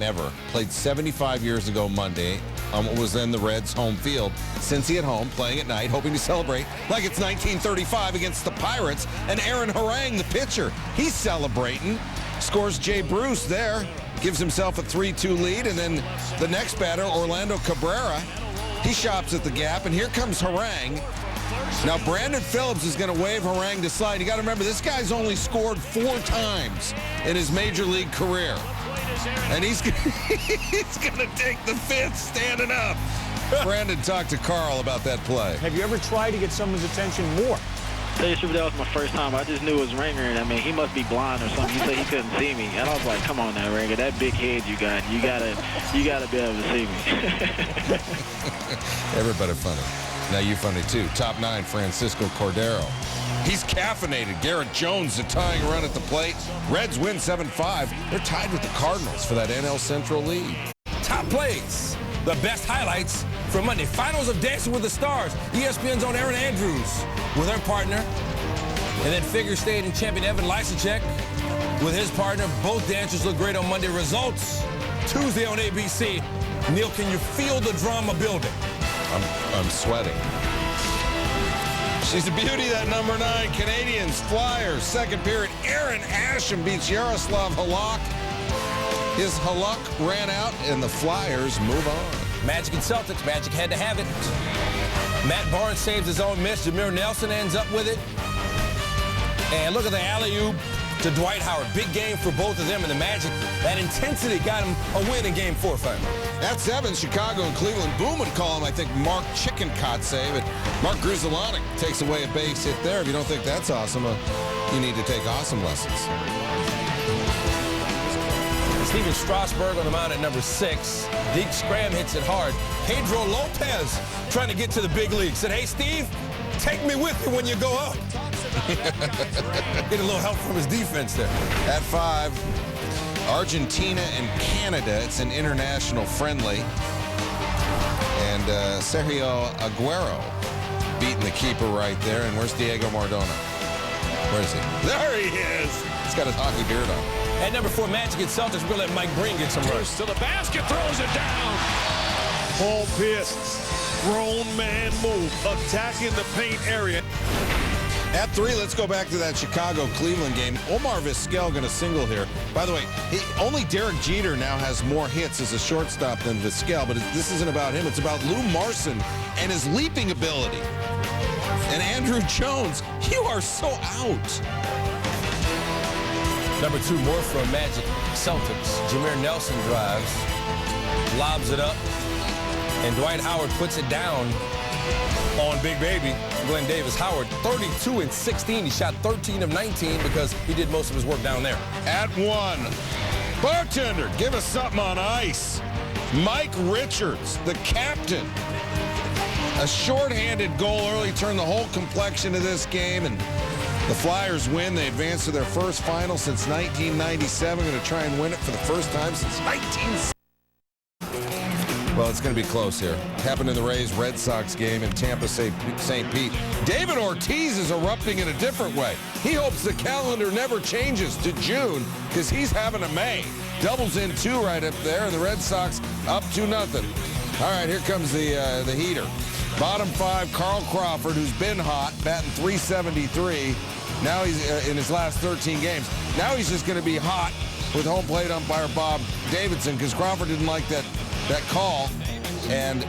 Ever. Played 75 years ago Monday. Was in the Reds' home field. Cincy at home, playing at night, hoping to celebrate like it's 1935 against the Pirates. And Aaron Harang, the pitcher, he's celebrating. Scores Jay Bruce there. Gives himself a 3-2 lead. And then the next batter, Orlando Cabrera, he shops at the gap. And here comes Harang. Now, Brandon Phillips is going to wave Harang to slide. You got to remember, this guy's only scored 4 times in his major league career. And he's going to take the 5th standing up. Brandon talked to Carl about that play. Have you ever tried to get someone's attention more? Tell you the truth, that was my first time. I just knew it was Ringer, and I mean, he must be blind or something. He said he couldn't see me, and I was like, "Come on now, Ringer, that big head you got, you gotta be able to see me." Everybody funny. Now you funny too. Top 9, Francisco Cordero. He's caffeinated. Garrett Jones, the tying run at the plate. Reds win 7-5. They're tied with the Cardinals for that NL Central lead. Top plays, the best highlights from Monday. Finals of Dancing with the Stars. ESPN's own Erin Andrews with her partner. And then figure skating champion Evan Lysacek with his partner. Both dancers look great on Monday. Results Tuesday on ABC. Neil, can you feel the drama building? I'm sweating. She's the beauty, that number 9. Canadians, Flyers, second period. Aaron Asham beats Yaroslav Halak. His Halak ran out, and the Flyers move on. Magic and Celtics. Magic had to have it. Matt Barnes saves his own miss. Jameer Nelson ends up with it. And look at the alley-oop to Dwight Howard. Big game for both of them, and the Magic, that intensity got him a win in Game 4 finally. At 7, Chicago and Cleveland. Boom would call him, I think, Mark Chickencock save. And Mark Grizzolonic takes away a base hit there. If you don't think that's awesome, you need to take awesome lessons. Steven Strasburg on the mound at number 6. Deke Scram hits it hard. Pedro Lopez trying to get to the big league. Said, "Hey, Steve, take me with you when you go up." Get a little help from his defense there. At 5, Argentina and Canada. It's an international friendly. And Sergio Aguero beating the keeper right there. And where's Diego Maradona? Where is he? There he is. He's got his hockey beard on. At number 4, Magic and Celtics. We're going to let Mike Breen get some runs. To the basket, throws it down. Paul Pierce, grown man move, attacking the paint area. At 3, let's go back to that Chicago-Cleveland game. Omar Vizquel going to single here. By the way, only Derek Jeter now has more hits as a shortstop than Vizquel, but this isn't about him. It's about Lou Marson and his leaping ability. And Andrew Jones, you are so out. Number 2, more from Magic Celtics. Jameer Nelson drives, lobs it up, and Dwight Howard puts it down on Big Baby Glenn Davis. Howard, 32 and 16. He shot 13 of 19 because he did most of his work down there. At 1, bartender, give us something on ice. Mike Richards, the captain. A shorthanded goal early turned the whole complexion of this game, and the Flyers win. They advance to their first final since 1997. Going to try and win it for the first time since 1960. Well, it's going to be close here. Happened in the Rays-Red Sox game in Tampa, St. Pete. David Ortiz is erupting in a different way. He hopes the calendar never changes to June because he's having a May. Doubles in 2 right up there, and the Red Sox up 2-0. All right, here comes the heater. Bottom 5, Carl Crawford, who's been hot, batting .373. Now he's in his last 13 games. Now he's just going to be hot with home plate umpire Bob Davidson because Crawford didn't like that call. And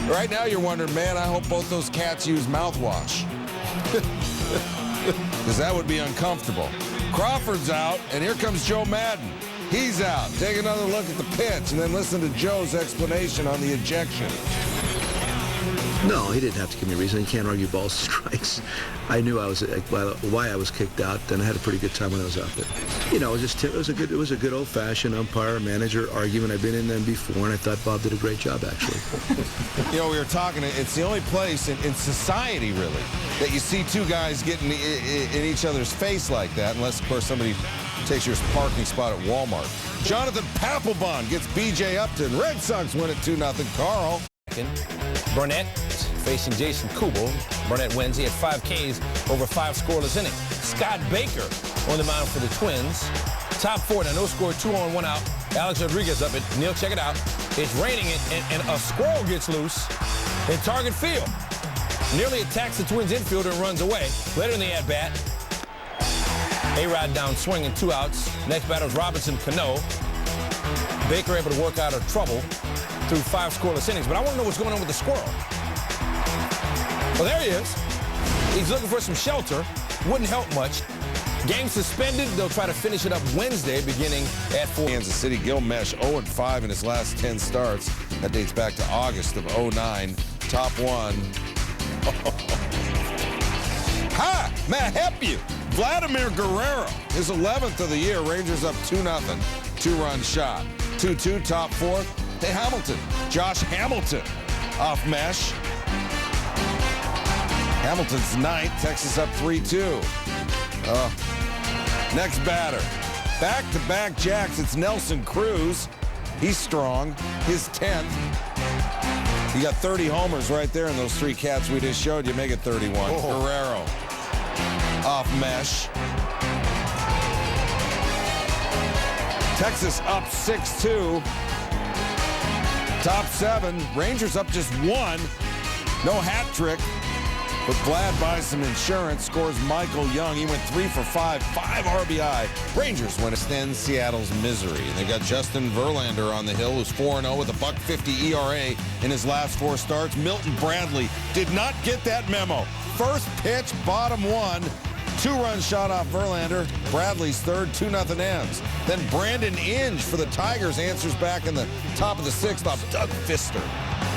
right now you're wondering, man, I hope both those cats use mouthwash. Because that would be uncomfortable. Crawford's out, and here comes Joe Madden. He's out. Take another look at the pitch, and then listen to Joe's explanation on the ejection. No, he didn't have to give me a reason. He can't argue balls and strikes. I knew why I was kicked out, and I had a pretty good time when I was out there. You know, it was a good old-fashioned umpire-manager argument. I've been in them before, and I thought Bob did a great job, actually. You know, we were talking, it's the only place in society, really, that you see 2 guys getting in each other's face like that, unless, of course, somebody takes your parking spot at Walmart. Jonathan Papelbon gets B.J. Upton. Red Sox win it 2-0. Carl. Burnett facing Jason Kubel. Burnett wins. He had 5 Ks over 5 scoreless innings. Scott Baker on the mound for the Twins. Top 4. Now no score, 2 on, 1 out. Alex Rodriguez up it. Neil, check it out. It's raining, and a squirrel gets loose in target field. Nearly attacks the Twins infielder and runs away. Later in the at-bat, A-Rod down swinging, 2 outs. Next batter is Robinson Cano. Baker able to work out of trouble through 5 scoreless innings. But I want to know what's going on with the squirrel. Well, there he is. He's looking for some shelter. Wouldn't help much. Game suspended. They'll try to finish it up Wednesday beginning at 4. Kansas City, Gil Mesh 0-5 in his last 10 starts. That dates back to August of 09. Top 1. Hi, may I help you? Vladimir Guerrero, his 11th of the year. Rangers up 2-0. 2-run shot. 2-2, top 4. Hey, Hamilton. Josh Hamilton off Mesh. Hamilton's 9th. Texas up 3-2. Next batter. Back-to-back jacks. It's Nelson Cruz. He's strong. His 10th. You got 30 homers right there in those 3 cats we just showed you. Make it 31. Oh. Guerrero off Mesh. Texas up 6-2. Top 7. Rangers up just 1. No hat trick. But Vlad buys some insurance, scores Michael Young. He went 3 for 5, 5 RBI. Rangers win extend Seattle's misery. They got Justin Verlander on the hill, who's 4-0 with a .150 ERA in his last 4 starts. Milton Bradley did not get that memo. First pitch, bottom 1. 2-run shot off Verlander. Bradley's 3rd, 2-0 ends. Then Brandon Inge for the Tigers answers back in the top of the 6th off Doug Fister.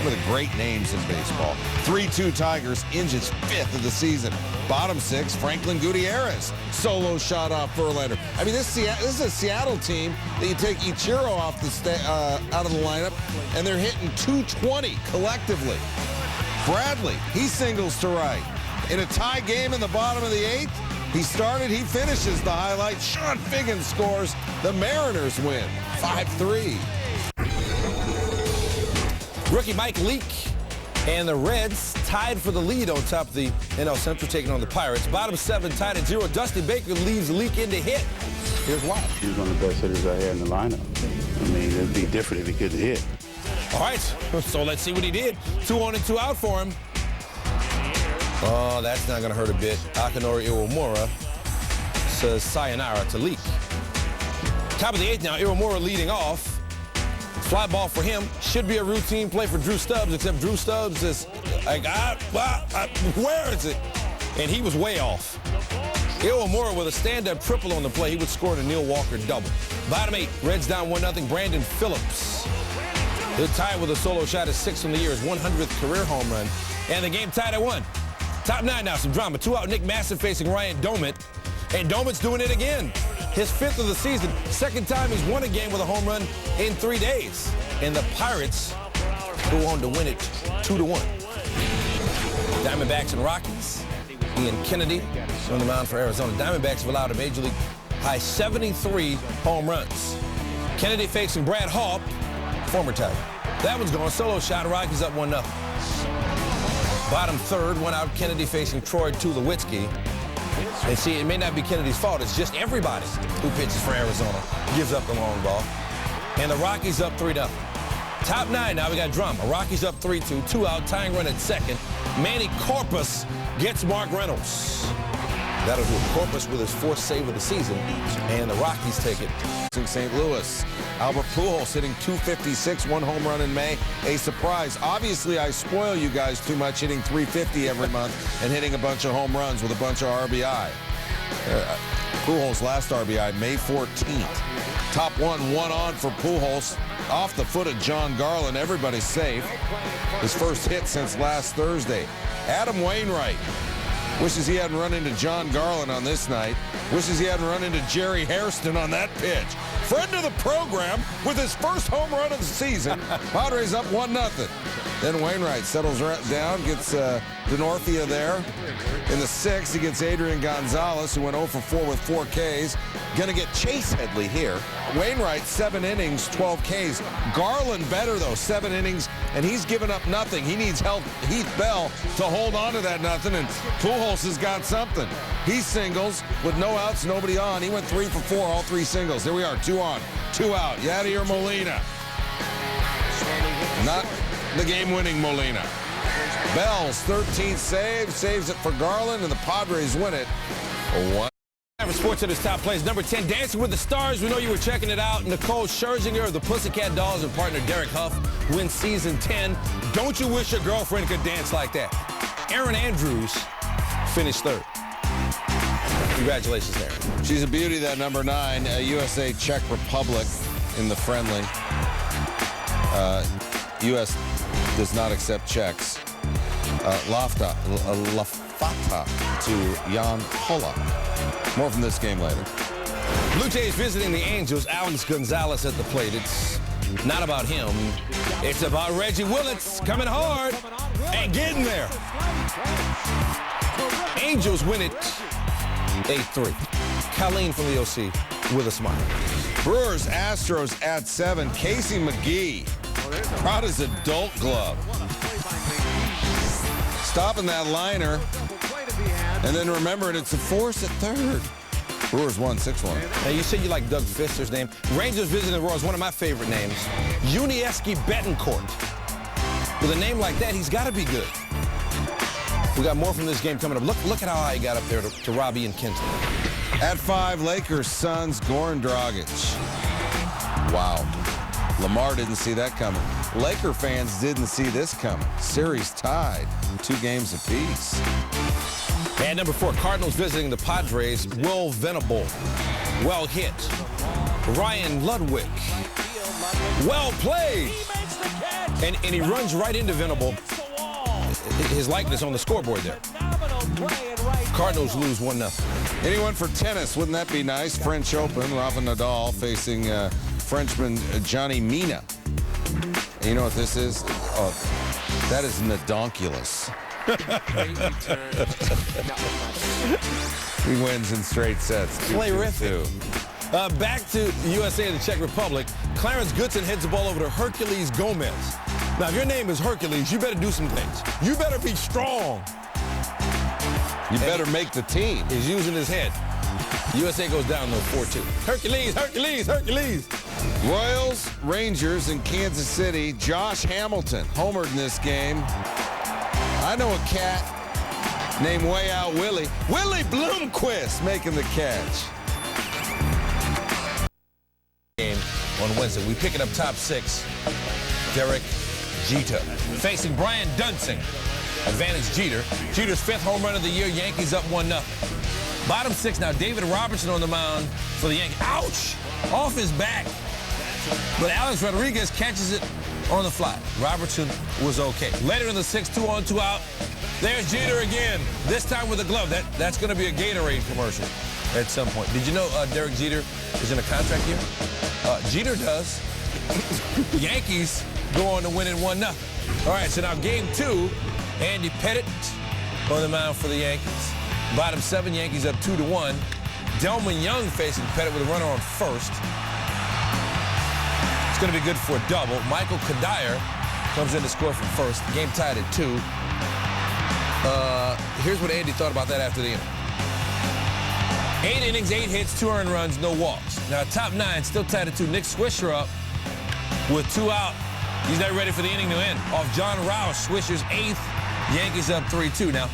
One of the great names in baseball. 3-2 Tigers, Inge's 5th of the season. Bottom 6, Franklin Gutierrez. Solo shot off Verlander. I mean, this is a Seattle team that you take Ichiro off the out of the lineup, and they're hitting 220 collectively. Bradley, he singles to right. In a tie game in the bottom of the 8th, he started, he finishes the highlight. Sean Figgins scores. The Mariners win 5-3. Rookie Mike Leake and the Reds tied for the lead on top of the NL Central, taking on the Pirates. Bottom 7 tied at 0. Dusty Baker leaves Leake in to hit. Here's why. He's one of the best hitters I had in the lineup. I mean, it'd be different if he couldn't hit. All right, so let's see what he did. 2 on and 2 out for him. Oh, that's not going to hurt a bit. Akinori Iwamura says sayonara to Leake. Top of the 8th now, Iwamura leading off. Fly ball for him. Should be a routine play for Drew Stubbs, except Drew Stubbs is like, where is it? And he was way off. Iwamura with a stand-up triple on the play. He would score a Neil Walker double. Bottom 8, Reds down 1-0. Brandon Phillips. He'll tie with a solo shot at 6th on the year, his 100th career home run. And the game tied at 1. Top 9 now, some drama. 2 out, Nick Massive facing Ryan Domit. And Domit's doing it again. His 5th of the season. 2nd time he's won a game with a home run in 3 days. And the Pirates go on to win it 2-1. Diamondbacks and Rockies. Ian Kennedy on the mound for Arizona. Diamondbacks have allowed a Major League high 73 home runs. Kennedy facing Brad Hawpe, former Tiger. That one's going solo shot. Rockies up 1-0. Bottom 3rd, 1 out, Kennedy facing Troy Tulowitzki. And see, it may not be Kennedy's fault. It's just everybody who pitches for Arizona gives up the long ball. And the Rockies up 3-0. Top 9 now, we got drama. Rockies up 3-2, 2 out, tying run at 2nd. Manny Corpus gets Mark Reynolds. That'll do it. Corpus with his 4th save of the season. And the Rockies take it. In St. Louis, Albert Pujols hitting .256, 1 home run in May. A surprise. Obviously, I spoil you guys too much hitting .350 every month and hitting a bunch of home runs with a bunch of RBI. Pujols' last RBI, May 14th. Top 1 on for Pujols. Off the foot of John Garland. Everybody's safe. His first hit since last Thursday. Adam Wainwright wishes he hadn't run into John Garland on this night. Wishes he hadn't run into Jerry Hairston on that pitch. Friend of the program with his first home run of the season. Padres up 1-0. Then Wainwright settles down, gets Denorfia there. In the 6th, he gets Adrian Gonzalez, who went 0 for 4 with 4 Ks. Gonna get Chase Headley here. Wainwright, 7 innings, 12 Ks. Garland better, though, 7 innings, and he's given up nothing. He needs help, Heath Bell, to hold on to that nothing, and Pujols has got something. He singles with no outs, nobody on. He went 3 for 4, all 3 singles. There we are, 2 on, 2 out. Yadier Molina. Not the game-winning Molina. Bell's 13th save, saves it for Garland, and the Padres win it. 1. For Sports at its top plays, number 10, Dancing with the Stars. We know you were checking it out. Nicole Scherzinger of the Pussycat Dolls and partner Derek Huff wins season 10. Don't you wish your girlfriend could dance like that? Erin Andrews finished 3rd. Congratulations, Erin. She's a beauty, that number 9, USA Czech Republic in the friendly. U.S. does not accept checks. Lafata to Jan Polak. More from this game later. Blue Jays visiting the Angels. Alex Gonzalez at the plate. It's not about him. It's about Reggie Willits coming hard and getting there. Angels win it 8-3. Colleen from the OC with a smile. Brewers, Astros at 7. Casey McGee proud his adult glove. Stopping that liner. And then remembering it's a force at 3rd. Brewers won 6-1. Now, you said you like Doug Fister's name. Rangers visiting the Royals, one of my favorite names. Unieski Betancourt. With a name like that, he's got to be good. We got more from this game coming up. Look at how high he got up there to Robbie and Kenton. At 5, Lakers, Suns, Goran Dragic. Wow. Lamar didn't see that coming. Laker fans didn't see this coming. Series tied, 2 games apiece. And number 4, Cardinals visiting the Padres. Will Venable. Well hit. Ryan Ludwig. Well played. And he runs right into Venable. His likeness on the scoreboard there. Cardinals lose 1-0. Anyone for tennis, wouldn't that be nice? French Open, Rafa Nadal facing Frenchman Johnny Mina. And you know what this is? Oh, that is Nadonculus. He wins in straight sets. Play-rific. Back to USA and the Czech Republic. Clarence Goodson heads the ball over to Hercules Gomez. Now, if your name is Hercules, you better do some things. You better be strong. You better make the team. He's using his head. USA goes down, though, 4-2. Hercules, Hercules, Hercules. Royals, Rangers in Kansas City. Josh Hamilton homered in this game. I know a cat named Way Out Willie. Willie Bloomquist making the catch. Game on Wednesday. We pick it up top 6. Derek Jeter facing Brian Dunsing. Advantage Jeter. Jeter's 5th home run of the year. Yankees up 1-0. Bottom 6 now. David Robertson on the mound for the Yankees. Ouch! Off his back. But Alex Rodriguez catches it on the fly. Robertson was okay. Later in the 6th, 2 on, 2 out. There's Jeter again. This time with a glove. That's going to be a Gatorade commercial at some point. Did you know Derek Jeter is in a contract year? Jeter does. The Yankees go on to win it 1-0. All right, so now game 2. Andy Pettitte on the mound for the Yankees. Bottom 7, Yankees up 2-1. Delman Young facing Pettitte with a runner on first. It's going to be good for a double. Michael Kadire comes in to score from first. Game tied at 2. Here's what Andy thought about that after the inning. 8 innings, 8 hits, 2 earned runs, no walks. Now, top 9, still tied at 2. Nick Swisher up with 2 out. He's not ready for the inning to end. Off John Roush, Swisher's 8th. Yankees up 3-2. Now,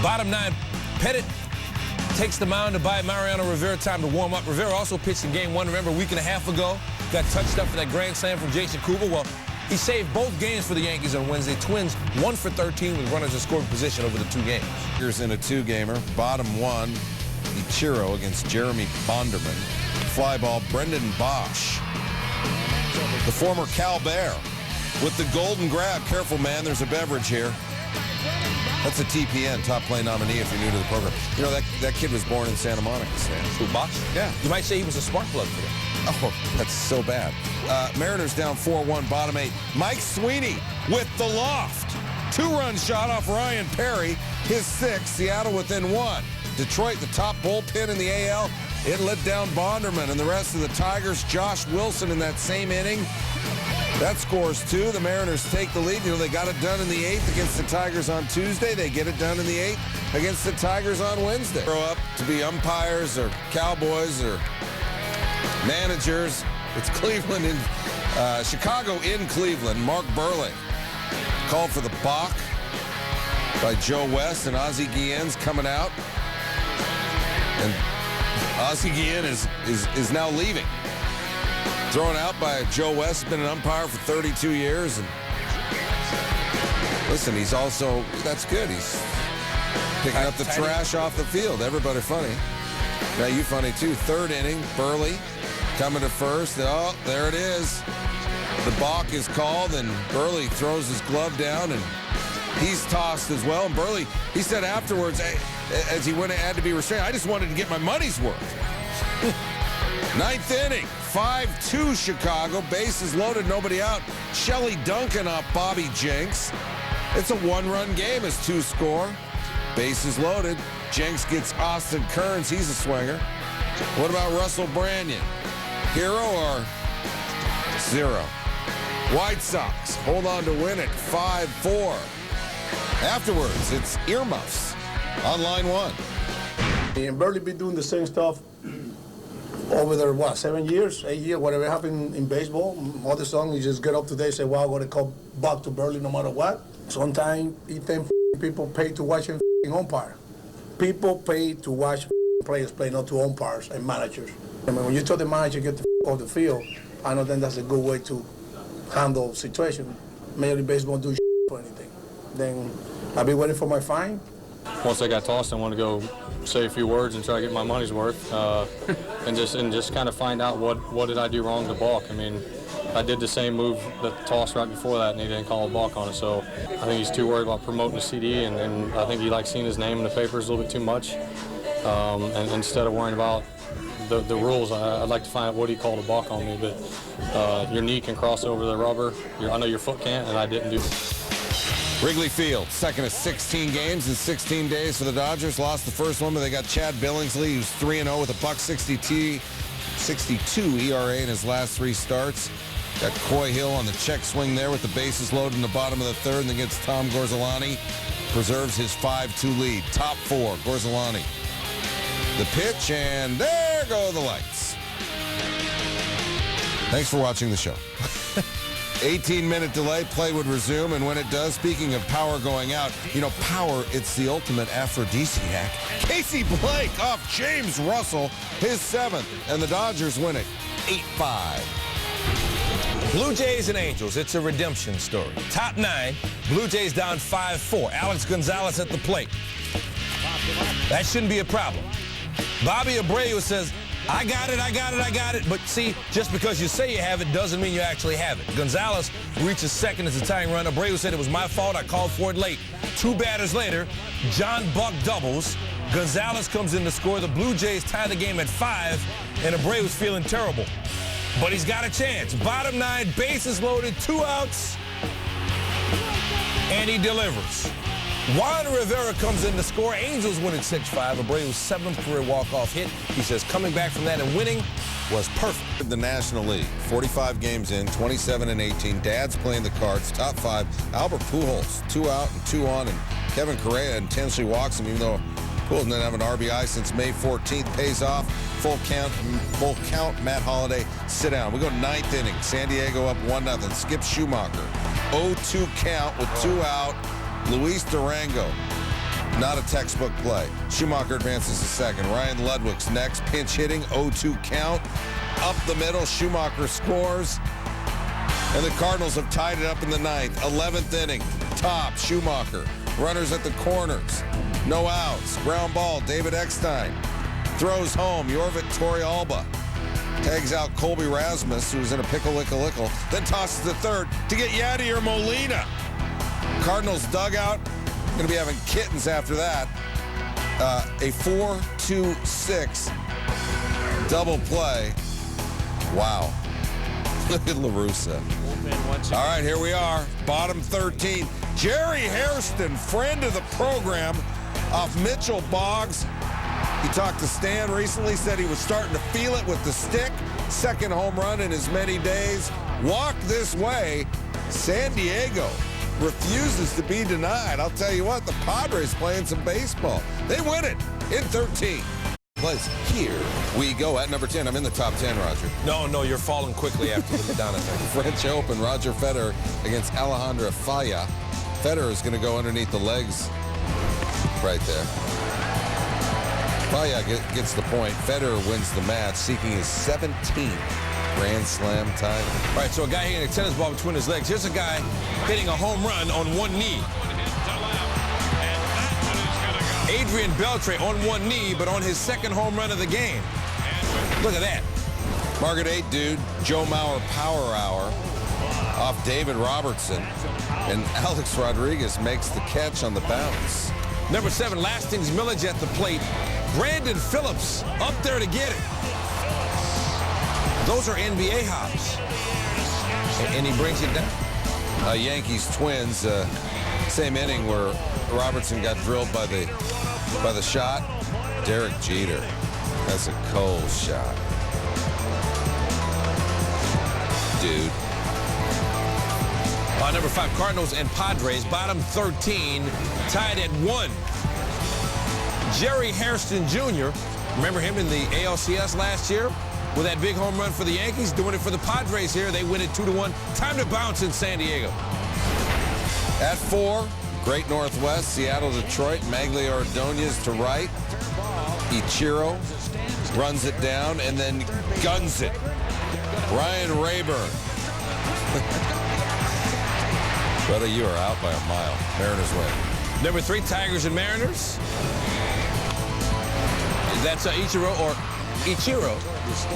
bottom 9, Pettitte takes the mound to buy Mariano Rivera time to warm up. Rivera also pitched in game 1, remember, a week and a half ago. Got touched up for that grand slam from Jason Kubel. Well, he saved both games for the Yankees on Wednesday. Twins 1 for 13 with runners in scoring position over the 2 games. Here's in a 2-gamer. Bottom 1, Ichiro against Jeremy Bonderman. Fly ball, Brendan Bosch. The former Cal Bear with the golden grab. Careful, man, there's a beverage here. That's a TPN, top play nominee if you're new to the program. You know, that kid was born in Santa Monica, Stan. Who, Bosch? Yeah. You might say he was a spark plug for them. Oh, that's so bad. Mariners down 4-1, bottom 8. Mike Sweeney with the loft. 2-run shot off Ryan Perry, his 6th. Seattle within 1. Detroit, the top bullpen in the AL. It let down Bonderman and the rest of the Tigers. Josh Wilson in that same inning. That scores 2. The Mariners take the lead. You know, they got it done in the 8th against the Tigers on Tuesday. They get it done in the 8th against the Tigers on Wednesday. Grow up to be umpires or Cowboys or managers. It's Cleveland in Chicago in Cleveland. Mark Burley called for the balk by Joe West, and Ozzie Guillen's coming out. And Ozzie Guillen is now leaving. Thrown out by Joe West, has been an umpire for 32 years. And listen, he's also, that's good. He's picking up the trash off the field. Everybody funny. Now you funny too. 3rd inning, Burley coming to first. Oh, there it is. The balk is called, and Burley throws his glove down, and he's tossed as well. And Burley, he said afterwards, as he had to be restrained, I just wanted to get my money's worth. 9th inning, 5-2 Chicago. Bases loaded, nobody out. Shelley Duncan off Bobby Jenks. It's a 1-run game as 2 score. Bases loaded. Jenks gets Austin Kearns. He's a swinger. What about Russell Branyan? Hero or 0? White Sox hold on to win it 5-4. Afterwards, it's earmuffs on line 1. And Burley been doing the same stuff over there, 7 years, 8 years, whatever happened in baseball. All the song, you just get up today and say, wow, I'm going to call back to Burley no matter what. Sometimes he think people pay to watch him umpire. People pay to watch players play, not to umpires and managers. I mean, when you tell the manager get the off the field, I don't think that's a good way to handle the situation. Major League Baseball don't do for anything. Then I'll be waiting for my fine. Once I got tossed, I want to go say a few words and try to get my money's worth, and just kind of find out what did I do wrong to balk. I mean, I did the same move, the toss right before that, and he didn't call a balk on it. So I think he's too worried about promoting the CD, and I think he likes seeing his name in the papers a little bit too much. And instead of worrying about the rules, I'd like to find out what he called a balk on me. But your knee can cross over the rubber. I know your foot can't, and I didn't do it. Wrigley Field, second of 16 games in 16 days for the Dodgers. Lost the first one, but they got Chad Billingsley, who's 3-0 with a .62 ERA in his last 3 starts. Got Coy Hill on the check swing there with the bases loaded in the bottom of the 3rd, and then gets Tom Gorzolani. Preserves his 5-2 lead. Top 4, Gorzolani. The pitch, and there go the lights. Thanks for watching the show. 18-minute delay, play would resume, and when it does, speaking of power going out, you know, power, it's the ultimate aphrodisiac. Casey Blake off James Russell, his 7th, and the Dodgers win it 8-5. Blue Jays and Angels, it's a redemption story. Top 9, Blue Jays down 5-4. Alex Gonzalez at the plate. That shouldn't be a problem. Bobby Abreu says, I got it. But see, just because you say you have it doesn't mean you actually have it. Gonzalez reaches second as a tying run. Abreu said it was my fault. I called for it late. 2 batters later, John Buck doubles. Gonzalez comes in to score. The Blue Jays tie the game at 5, and Abreu's feeling terrible. But he's got a chance. Bottom 9, bases loaded, 2 outs, and he delivers. Juan Rivera comes in to score. Angels win at 6-5. Abreu's 7th career walk-off hit. He says coming back from that and winning was perfect. The National League, 45 games in, 27-18. Dad's playing the cards. Top 5, Albert Pujols, 2 out and 2 on, and Kevin Correa intentionally walks him, even though Pujols didn't have an RBI since May 14th. Pays off. Full count, Matt Holliday, sit down. We go 9th inning. San Diego up 1-0. Skip Schumacher, 0-2 count with 2 out. Luis Durango, not a textbook play. Schumacher advances to second. Ryan Ludwig's next, pinch hitting, 0-2 count. Up the middle, Schumacher scores. And the Cardinals have tied it up in the 9th. 11th inning, top, Schumacher. Runners at the corners. No outs. Ground ball, David Eckstein. Throws home, Jorvit Torrealba. Tags out Colby Rasmus, who's in a pickle-lickle-lickle. Then tosses the 3rd to get Yadier Molina. Cardinals dugout, going to be having kittens after that. A 4-2-6 double play. Wow. Look at La Russa. All right, here we are. Bottom 13. Jerry Hairston, friend of the program, off Mitchell Boggs. He talked to Stan recently, said he was starting to feel it with the stick. Second home run in as many days. Walk this way. San Diego refuses to be denied. I'll tell you what, the Padres playing some baseball. They win it in 13. Place. Here we go at number 10. I'm in the top 10, Roger. No, you're falling quickly after the Madonna thing. French Open, Roger Federer against Alejandro Falla. Federer is going to go underneath the legs right there. Falla gets the point. Federer wins the match, seeking his 17th Grand Slam title. All right, so a guy hitting a tennis ball between his legs. Here's a guy hitting a home run on one knee. Adrian Beltre on one knee, but on his second home run of the game. Look at that. Margaret 8, dude. Joe Mauer Power Hour off David Robertson. And Alex Rodriguez makes the catch on the bounce. Number 7, Lastings Millage at the plate. Brandon Phillips up there to get it. Those are NBA hops. And he brings it down. Yankees Twins, same inning where Robertson got drilled by the shot. Derek Jeter. That's a cold shot. Dude. Number 5, Cardinals and Padres, bottom 13, tied at 1. Jerry Hairston Jr., remember him in the ALCS last year? With that big home run for the Yankees, doing it for the Padres here. They win it 2-1. Time to bounce in San Diego. At 4, Great Northwest, Seattle, Detroit, Magglio Ordonez to right. Ichiro runs it down and then guns it. Ryan Rayburn. Brother, you are out by a mile. Mariners win. Number 3, Tigers and Mariners. That's Ichiro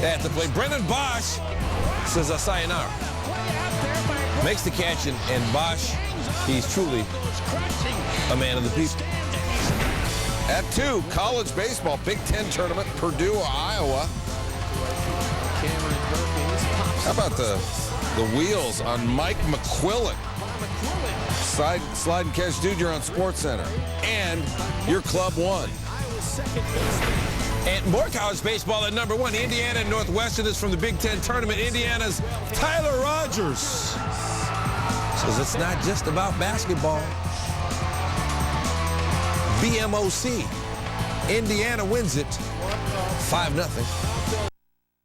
at the plate. Brendan Bosch says a sayonara. Makes the catch, and Bosch, he's truly a man of the people. At 2, college baseball, Big Ten tournament, Purdue, Iowa. How about the wheels on Mike McQuillan? Slide and catch, dude, you're on SportsCenter. And your club won. And more college baseball at number 1. Indiana and Northwestern is from the Big Ten tournament. Indiana's Tyler Rogers says it's not just about basketball. BMOC. Indiana wins it 5-0.